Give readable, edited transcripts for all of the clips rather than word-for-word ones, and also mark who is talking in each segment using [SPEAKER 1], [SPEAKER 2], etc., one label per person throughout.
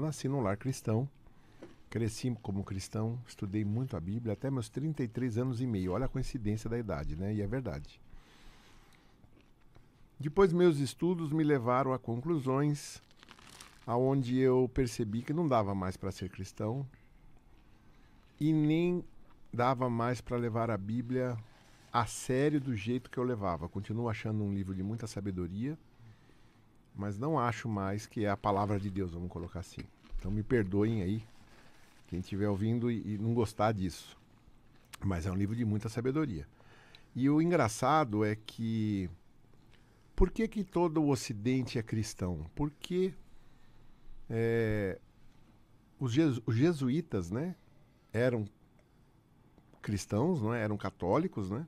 [SPEAKER 1] nasci num lar cristão, cresci como cristão, estudei muito a Bíblia até meus 33 anos e meio. Olha a coincidência da idade, né? E é verdade. Depois meus estudos me levaram a conclusões aonde eu percebi que não dava mais para ser cristão e nem dava mais para levar a Bíblia a sério do jeito que eu levava. Continuo achando um livro de muita sabedoria, mas não acho mais que é a palavra de Deus, vamos colocar assim. Então me perdoem aí, quem estiver ouvindo e não gostar disso. Mas é um livro de muita sabedoria. E o engraçado é que... Por que que todo o Ocidente é cristão? Porque os jesuítas, né, eram cristãos, não é? Eram católicos, né?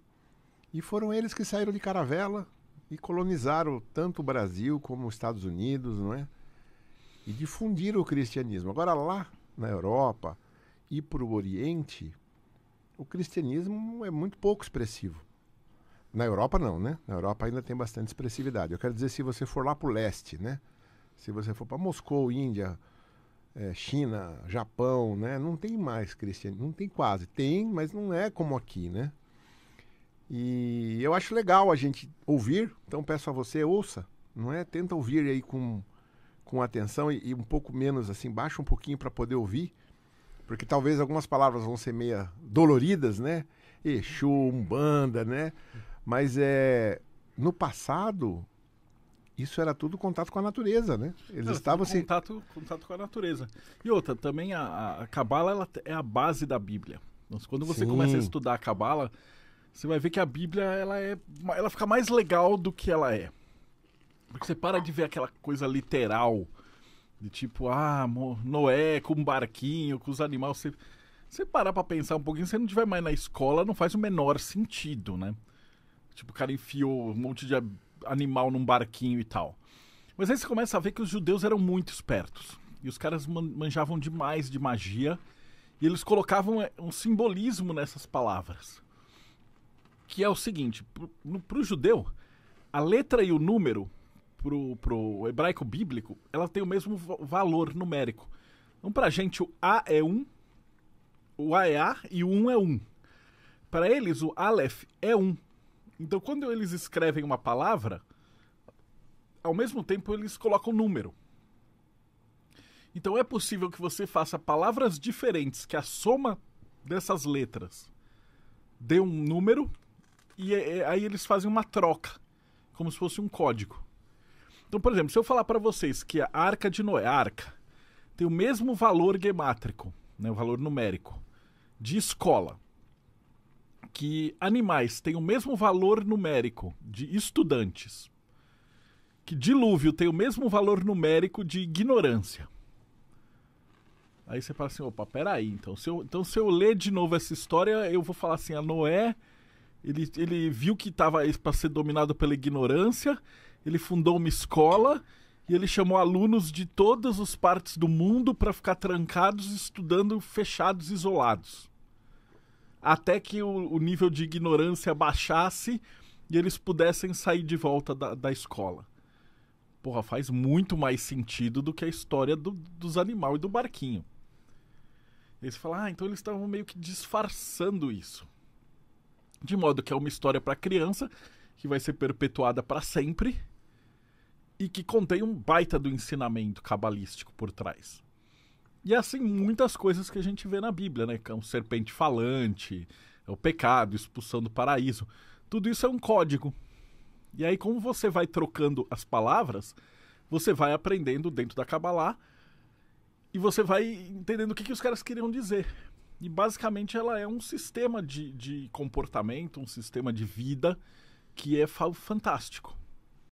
[SPEAKER 1] E foram eles que saíram de caravela e colonizaram tanto o Brasil como os Estados Unidos, não é? E difundiram o cristianismo. Agora lá na Europa e para o Oriente, o cristianismo é muito pouco expressivo. Na Europa não, né? Na Europa ainda tem bastante expressividade. Eu quero dizer, se você for lá para o leste, né? Se você for para Moscou, Índia, China, Japão, né? Não tem mais cristianismo, não tem quase. Tem, mas não é como aqui, né? E eu acho legal a gente ouvir, então peço a você, ouça, não é? Tenta ouvir aí com atenção e um pouco menos assim, baixa um pouquinho para poder ouvir, porque talvez algumas palavras vão ser meio doloridas, né? Exu, Umbanda, né? Mas no passado, isso era tudo contato com a natureza, né? Eles estavam assim...
[SPEAKER 2] Contato com a natureza. E outra, também a Cabala ela é a base da Bíblia. Então, quando você começa a estudar a Cabala, você vai ver que a Bíblia ela fica mais legal do que ela é. Porque você para de ver aquela coisa literal, de tipo, Noé com um barquinho, com os animais. Você parar pra pensar um pouquinho, se você não estiver mais na escola, não faz o menor sentido, né? Tipo, o cara enfiou um monte de animal num barquinho e tal. Mas aí você começa a ver que os judeus eram muito espertos. E os caras manjavam demais de magia. E eles colocavam um simbolismo nessas palavras. Que é o seguinte, pro judeu, a letra e o número, pro hebraico bíblico, ela tem o mesmo valor numérico. Então pra gente o A é 1, o A é A e o 1 é 1. Para eles o Aleph é 1. Então quando eles escrevem uma palavra, ao mesmo tempo eles colocam número. Então é possível que você faça palavras diferentes, que a soma dessas letras dê um número, e aí eles fazem uma troca, como se fosse um código. Então, por exemplo, se eu falar para vocês que a Arca de Noé, a Arca, tem o mesmo valor gemátrico, né, o valor numérico, de escola, que animais têm o mesmo valor numérico de estudantes, que dilúvio tem o mesmo valor numérico de ignorância. Aí você fala assim, opa, peraí, então se eu ler de novo essa história, eu vou falar assim, a Noé, ele viu que estava para ser dominado pela ignorância, ele fundou uma escola e ele chamou alunos de todas as partes do mundo para ficar trancados, estudando fechados, isolados. Até que o nível de ignorância baixasse e eles pudessem sair de volta da escola. Porra, faz muito mais sentido do que a história dos animais e do barquinho. E aí você fala, então eles estavam meio que disfarçando isso. De modo que é uma história para criança, que vai ser perpetuada para sempre, e que contém um baita do ensinamento cabalístico por trás. E é assim muitas coisas que a gente vê na Bíblia, né? Que é um serpente falante, é o pecado, expulsão do paraíso. Tudo isso é um código. E aí, como você vai trocando as palavras, você vai aprendendo dentro da Cabalá e você vai entendendo o que os caras queriam dizer. E basicamente ela é um sistema de comportamento, um sistema de vida que é fantástico.